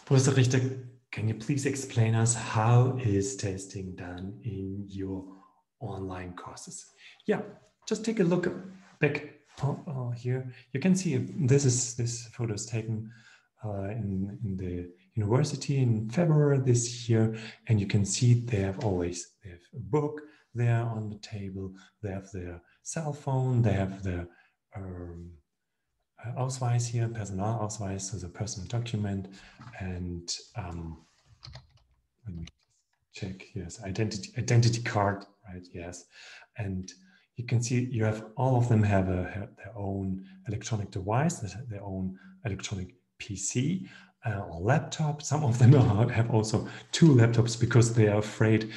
Professor Richter, can you please explain us how is testing done in your online courses? Yeah, just take a look back here. You can see this photo is taken in the university in February this year, and you can see they have a book there on the table. They have their cell phone. They have their Ausweis here, Personalausweis, so the personal document, and let me check. Yes, identity card, right? Yes, and you can see you have all of them have their own electronic device, their own electronic PC or laptop. Some of them have also two laptops because they are afraid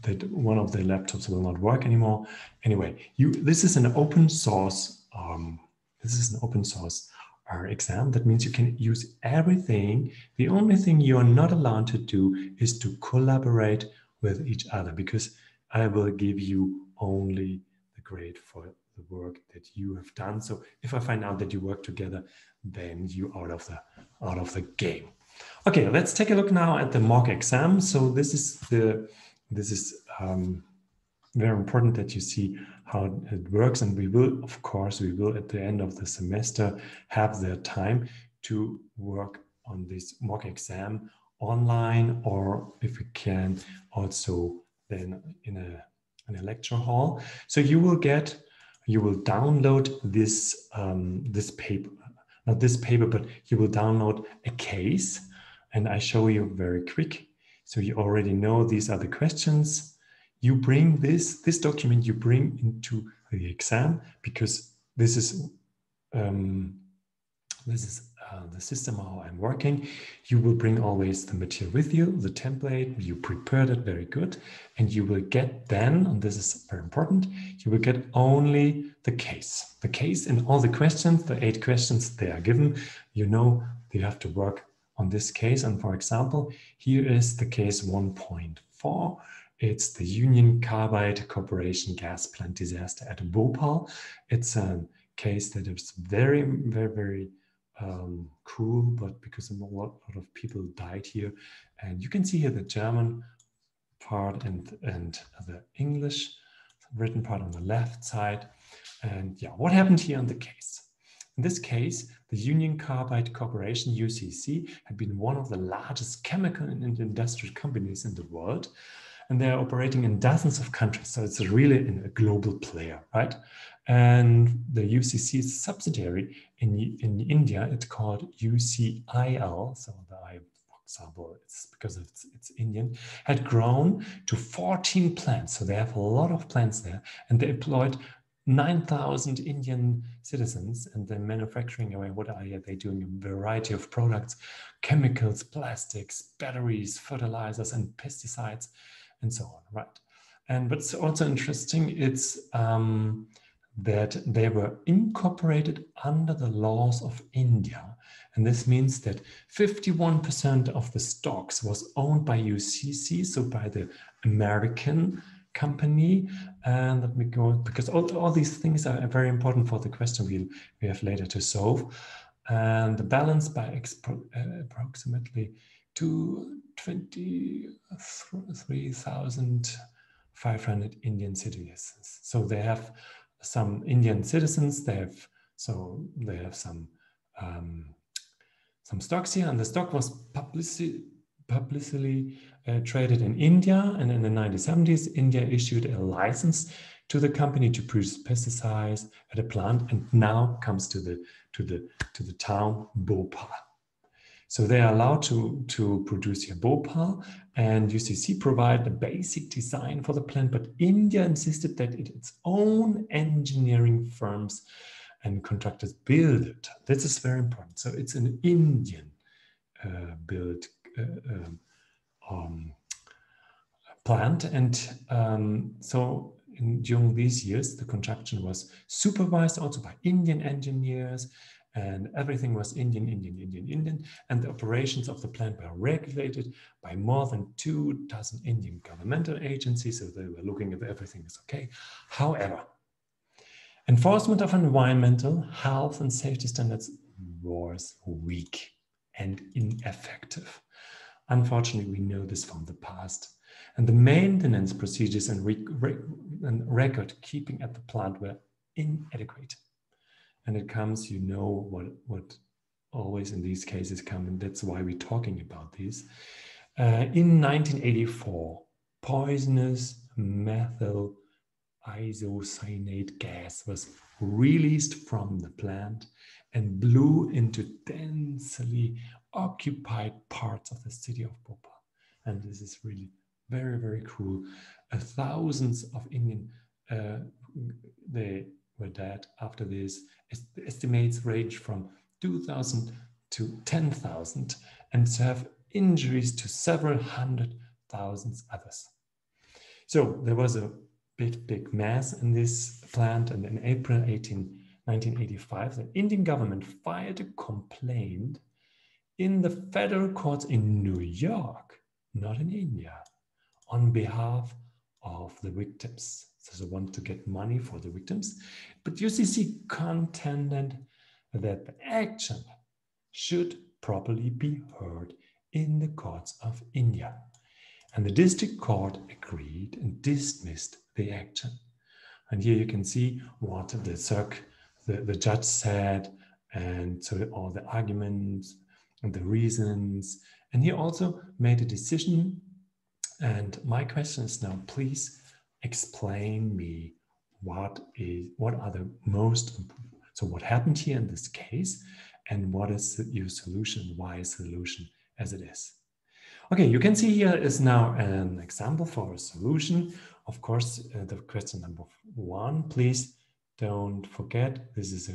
that one of their laptops will not work anymore. Anyway, this is an open source. This is an open source exam. That means you can use everything. The only thing you are not allowed to do is to collaborate with each other, because I will give you only the grade for the work that you have done. So if I find out that you work together, then you out of the game. Okay, let's take a look now at the mock exam. So this is very important that you see how it works, and we will at the end of the semester have the time to work on this mock exam online, or if we can also then in a lecture hall. So you will download this this paper, not this paper, but you will download a case, and I show you very quick. So you already know these are the questions. You bring this document you bring into the exam, because this is the system how I'm working. You will bring always the material with you, the template, you prepared it very good, and you will get then, and this is very important, you will get only the case. The case and all the questions, the 8 questions they are given, you know you have to work on this case. And for example, here is the case 1.4. It's the Union Carbide Corporation gas plant disaster at Bhopal. It's a case that is very, very, very cruel, but because a lot of people died here. And you can see here the German part and the English written part on the left side. And yeah, what happened here in the case? In this case, the Union Carbide Corporation, UCC, had been one of the largest chemical and industrial companies in the world. And they're operating in dozens of countries. So it's really a global player, right? And the UCC subsidiary in India, it's called UCIL. So the I, for example, it's because it's Indian, had grown to 14 plants. So they have a lot of plants there, and they employed 9,000 Indian citizens, and they're manufacturing away. What are they doing? A variety of products, chemicals, plastics, batteries, fertilizers, and pesticides, and so on, right? And what's also interesting, it's that they were incorporated under the laws of India. And this means that 51% of the stocks was owned by UCC, so by the American company. And let me go, because all these things are very important for the question we have later to solve. And the balance by approximately 23,500 Indian citizens. So they have some Indian citizens. They have some stocks here, and the stock was publicly traded in India. And in the 1970s, India issued a license to the company to produce pesticides at a plant, and now comes to the town Bhopal. So they are allowed to produce here Bhopal, and UCC provide the basic design for the plant, but India insisted that its own engineering firms and contractors build it. This is very important. So it's an Indian built plant, and so during these years, the construction was supervised also by Indian engineers, and everything was Indian, and the operations of the plant were regulated by more than 24 Indian governmental agencies, so they were looking if everything is okay. However, enforcement of environmental, health, and safety standards was weak. and ineffective. Unfortunately, we know this from the past. And the maintenance procedures and record keeping at the plant were inadequate. And it comes, you know what always in these cases come, and that's why we're talking about these. In 1984, poisonous methyl isocyanate gas was released from the plant and blew into densely occupied parts of the city of Bhopal. And this is really very, very cruel. Thousands of Indian, they were dead after this. The estimates range from 2,000 to 10,000 and have injuries to several hundred thousands others. So there was a big mess in this plant, and in April 1985, the Indian government filed a complaint in the federal courts in New York, not in India, on behalf of the victims. So they want to get money for the victims, but UCC contended that the action should properly be heard in the courts of India. And the district court agreed and dismissed the action. And here you can see what the judge said, and so all the arguments and the reasons. And he also made a decision. And my question is now, please explain me what are the most, so what happened here in this case, and what is your solution? Why is the solution as it is? Okay, you can see here is now an example for a solution. Of course, the question number 1, please don't forget, this is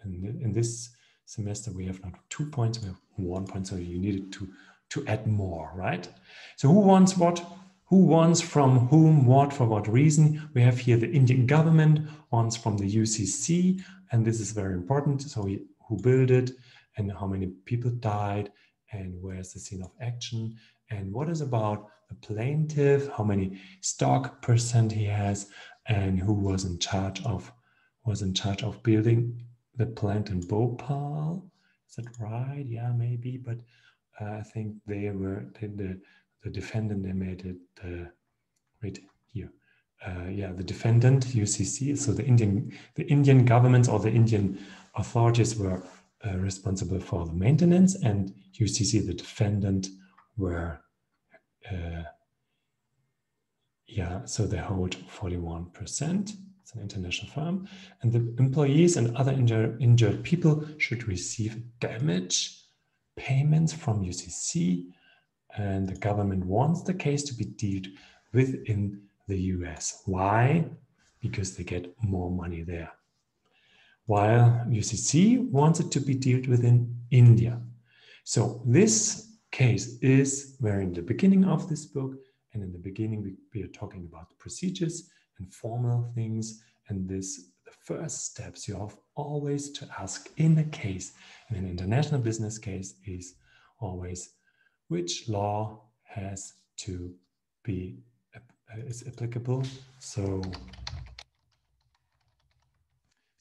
in this semester we have not 2 points, we have 1 point, so you needed to add more, right? So who wants what? Who wants from whom, what, for what reason? We have here the Indian government wants from the UCC, and this is very important. So who built it, and how many people died, and where's the scene of action, and what is about the plaintiff, how many stock percent he has, and who was in charge of building the plant in Bhopal. Is that right? Yeah, maybe, but I think they were the defendant. They made it right here. Yeah, the defendant UCC. So the Indian government or the Indian authorities were responsible for the maintenance, and UCC, the defendant, were so they hold 41%. It's an international firm, and the employees and other injured people should receive damage payments from UCC, and the government wants the case to be dealt with in the US. Why? Because they get more money there. While UCC wants it to be dealt with in India. So this case is where in the beginning of this book, and in the beginning we are talking about the procedures and formal things, and the first steps you have always to ask in a case, in an international business case, is always which law has to be is applicable. So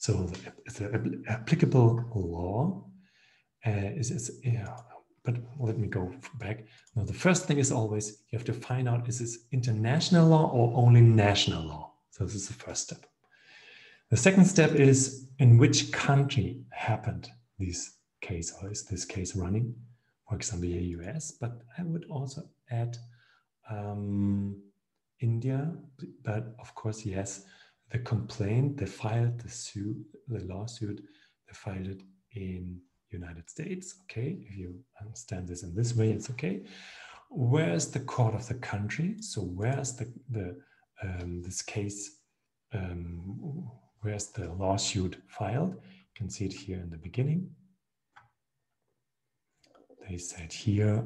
the applicable law but let me go back. Now, the first thing is always you have to find out, is this international law or only national law? So this is the first step. The second step is in which country happened this case, or is this case running? For example, the US, but I would also add India, but of course, yes, the complaint, they filed the lawsuit, they filed it in United States. Okay, if you understand this in this way, it's okay. Where's the court of the country? So where's this case? Where's the lawsuit filed? You can see it here in the beginning. They said here,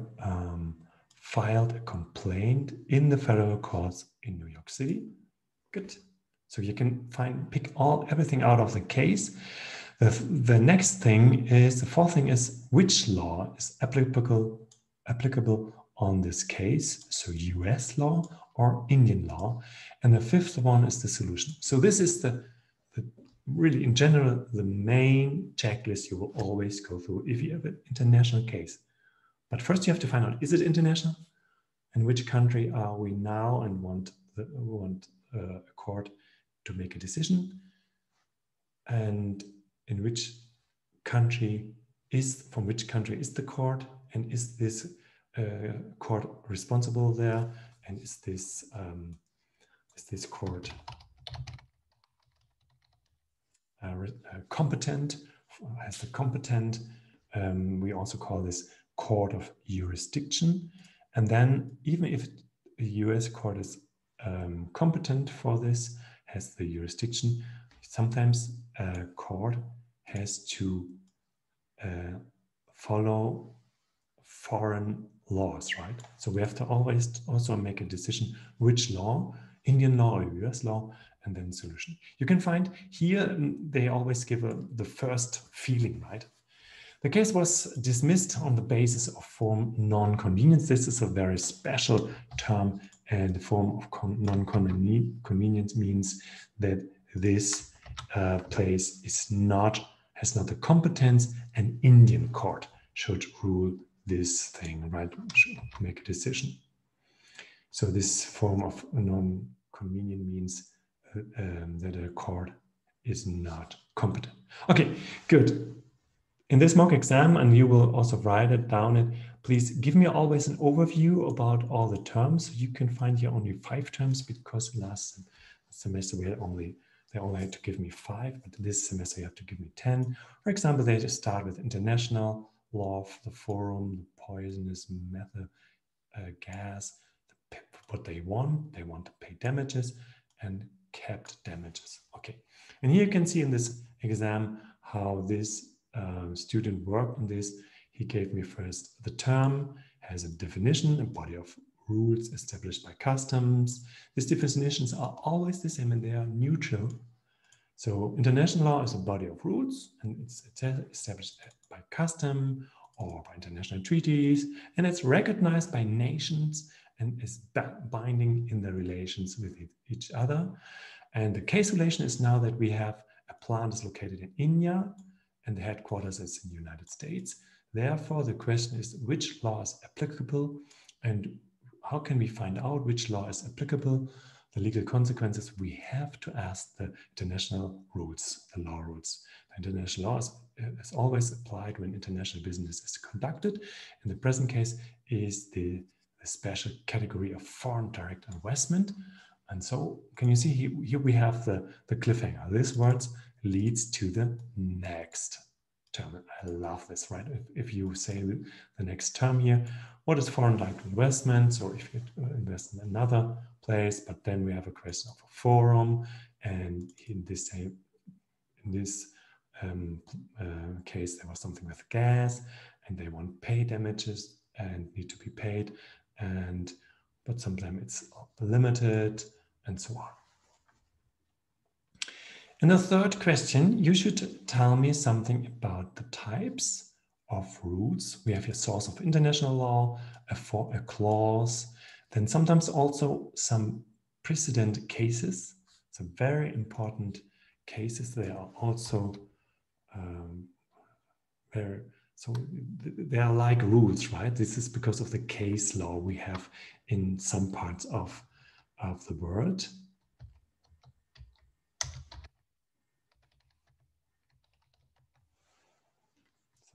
filed a complaint in the federal courts in New York City. Good. So you can pick everything out of the case. The next thing is, the fourth thing is, which law is applicable on this case? So US law or Indian law. And the fifth one is the solution. So this is the really in general, the main checklist you will always go through if you have an international case. But first you have to find out, is it international? In which country are we now and want a court to make a decision? And in which country from which country is the court? And is this court responsible there? And is this court competent? Has the competent? We also call this court of jurisdiction. And then even if the US court is competent for this, has the jurisdiction, sometimes a court has to follow foreign laws, right? So we have to always also make a decision which law, Indian law or US law, and then solution. You can find here, they always give the first feeling, right? The case was dismissed on the basis of form non-convenience. This is a very special term, and the form of non-convenience means that this place has not the competence. An Indian court should rule this thing, right? Should make a decision. So this form of non-convenient means that a court is not competent. Okay, good. In this mock exam, and you will also write it down, please give me always an overview about all the terms. You can find here only 5 terms because last semester they only had to give me 5, but this semester you have to give me 10. For example, they just start with international law, the forum, the poisonous method, gas, what they want to pay damages and kept damages. Okay, and here you can see in this exam how this student worked on this. He gave me first the term, has a definition, a body of rules established by customs. These definitions are always the same and they are neutral. So international law is a body of rules and it's established by custom or by international treaties, and it's recognized by nations and is binding in their relations with each other. And the case relation is now that we have a plant is located in India and the headquarters is in the United States. Therefore, the question is which law is applicable and how can we find out which law is applicable? The legal consequences, we have to ask the international rules, the law rules. The international law is always applied when international business is conducted. In the present case is the special category of foreign direct investment. And so can you see here we have the cliffhanger. This words leads to the next term. I love this, right? If you say the next term here, what is foreign direct investment? So if you invest in another place, but then we have a question of a forum, and in this case, there was something with gas, and they want pay damages and need to be paid, but sometimes it's limited, and so on. In the third question, you should tell me something about the types of rules. We have here source of international law, a clause, then sometimes also some precedent cases. So very important cases. They are also they are like rules, right? This is because of the case law we have in some parts of the world.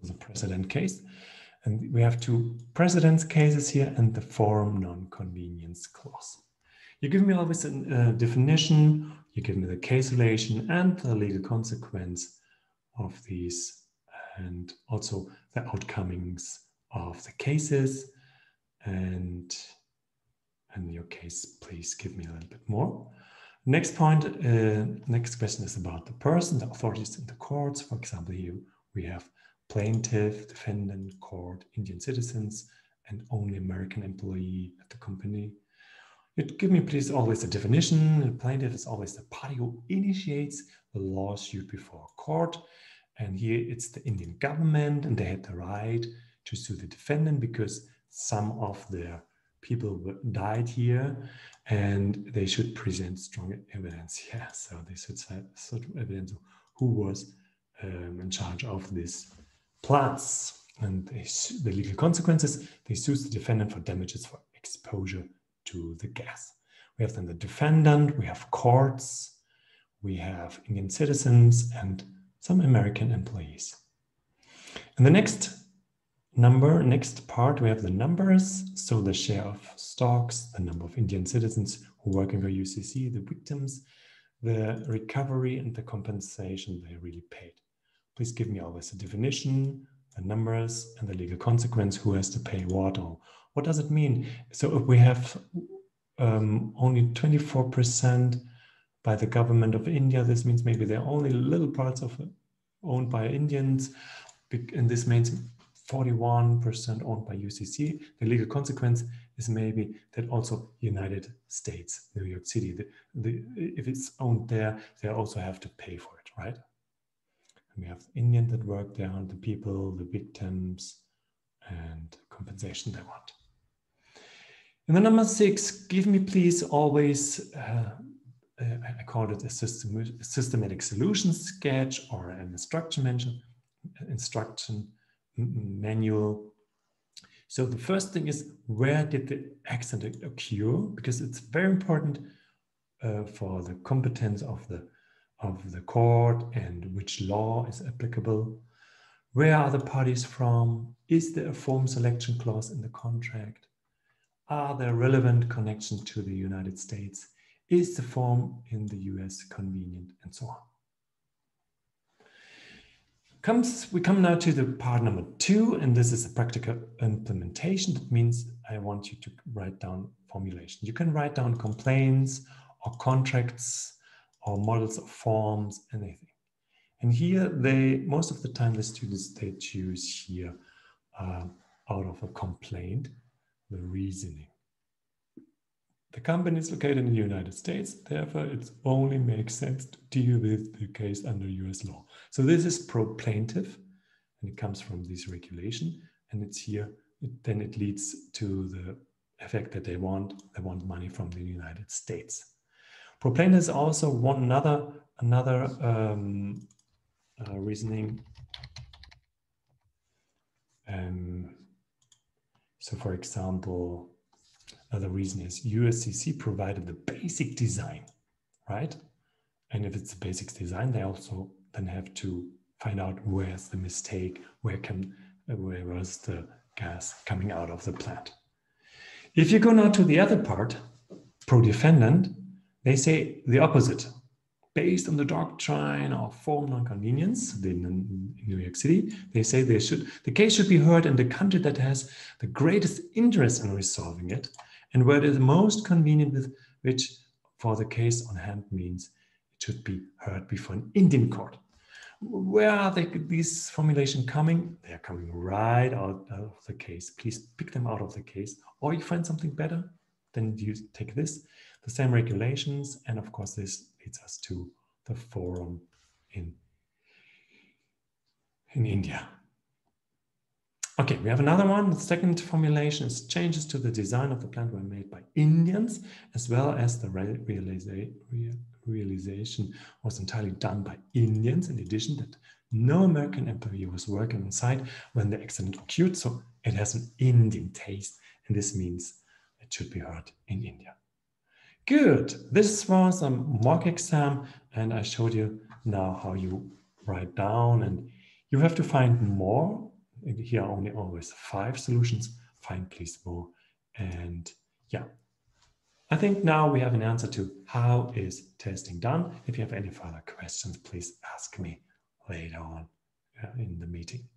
The precedent case, and we have 2 precedence cases here and the forum non-convenience clause. You give me always a definition, you give me the case relation and the legal consequence of these, and also the outcomings of the cases. And in your case, please give me a little bit more. Next point, next question is about the person, the authorities in the courts. For example, here we have plaintiff, defendant, court, Indian citizens, and only American employee at the company. You give me please always a definition. The plaintiff is always the party who initiates the lawsuit before a court. And here it's the Indian government, and they had the right to sue the defendant because some of their people died here and they should present strong evidence. Yeah, so they should have evidence who was in charge of these plants. And the legal consequences, they sue the defendant for damages for exposure to the gas. We have then the defendant, we have courts, we have Indian citizens, and some American employees. And the next part, we have the numbers. So the share of stocks, the number of Indian citizens who work in the UCC, the victims, the recovery, and the compensation they really paid. Please give me always a definition, the numbers, and the legal consequence, who has to pay what, or what does it mean? So if we have only 24% by the government of India, this means maybe there are only little parts of it owned by Indians, and this means 41% owned by UCC. The legal consequence is maybe that also United States, New York City, if it's owned there, they also have to pay for it, right? And we have Indians that work there, the people, the victims, and compensation they want. And the number 6, give me please always, I call it a systematic solution sketch or an instruction manual. So the first thing is, where did the accident occur? Because it's very important for the competence of the court and which law is applicable. Where are the parties from? Is there a form selection clause in the contract? Are there relevant connections to the United States? Is the form in the US convenient, and so on? We come now to the part number 2, and this is a practical implementation. That means I want you to write down formulation. You can write down complaints or contracts or models of forms, anything. And here most of the time the students, they choose here out of a complaint, the reasoning. The company is located in the United States, therefore it only makes sense to deal with the case under US law. So this is pro-plaintiff, and it comes from this regulation, and it's here, then it leads to the effect that they want money from the United States. Pro-plaintiff is also another reasoning. So for example, another reason is USCC provided the basic design, right? And if it's the basic design, they also then have to find out where's the mistake, where was the gas coming out of the plant. If you go now to the other part, pro-defendant, they say the opposite. Based on the doctrine of form non-convenience in New York City, they say the case should be heard in the country that has the greatest interest in resolving it, and where it is most convenient, with which for the case on hand means it should be heard before an Indian court. Where are these formulations coming? They are coming right out of the case. Please pick them out of the case, or you find something better, then you take this, the same regulations, and of course this leads us to the forum in India. Okay, we have another one. The second formulation is changes to the design of the plant were made by Indians, as well as the realization was entirely done by Indians. In addition, that no American employee was working on site when the accident occurred, so it has an Indian taste, and this means it should be heard in India. Good. This was a mock exam, and I showed you now how you write down, and you have to find more. Here are only always 5 solutions. Find please more. And yeah, I think now we have an answer to how is testing done. If you have any further questions, please ask me later on in the meeting.